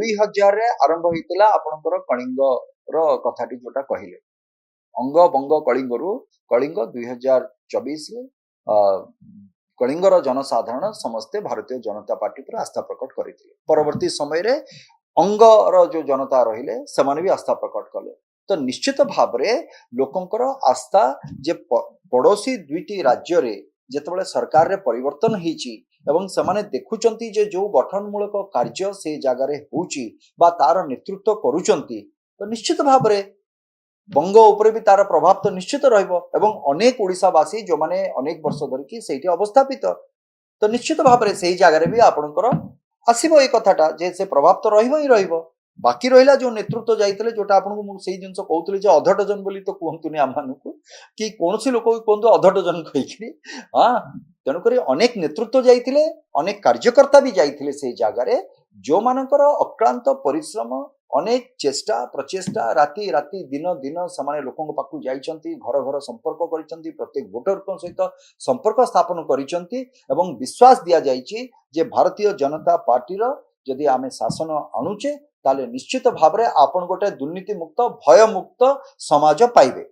2000 रे आरंभ होइतिला आपनकर कलिंग रो कथाटी जोटा कहिले अंग बंग कलिंगरू कलिंग 2024 रे कलिंगर जनसाधारण समस्ते भारतीय जनता पार्टी पर आस्था प्रकट करथिले परवर्ती समय रे अंगर जो जनता रहिले सेमाने भी आस्था प्रकट कले तो निश्चित भाव रे लोकंकर आस्था जे पड़ोसी दुईटी राज्य रे जेतेबेले सरकार रे परिवर्तन हिची एवं सेमाने देखुचंती जे जो गठनमूलक कार्य से जगह रे होची बा तार नेतृत्व करूचंती तो निश्चित भाव रे बंग उपरे भी तार प्रभाव तो निश्चित रहिबो एवं अनेक ओडिसावासी जो माने अनेक वर्ष धरिकी सेठी अवस्थापित तो निश्चित भाव रे सेही जगह रे भी आपनकर आसीबो ए कथाटा जे से प्रभाव तो रहिबो ही रहिबो बाकी रहिला जो नेतृत्व जाइतले जोटा आपनको मु सेही जिंस कहउतले जे अधटजन बोली तो कहंतुनी आमानकु कि कोनसी लोक कहंतु अधटजन कहिकरी हां तेणु करी अनेक नेतृत्व जाइतले अनेक कार्यकर्ता भी जाइतले सेही जगह रे जो मानकर अक्लांत परिश्रम अनेक चेष्टा प्रचेष्टा राति राति दिन दिन समाने लोकंक पाखु जाइचंती घर घर संपर्क करिचंती प्रत्येक वोटर सहित संपर्क स्थापन करिचंती एवं विश्वास दिया जाइची जे भारतीय जनता पार्टी रो यदि आमे शासन आणुचे ताले निश्चित भाव रे आपण गोटे दुर्नीति मुक्त भय मुक्त समाज पाइबे।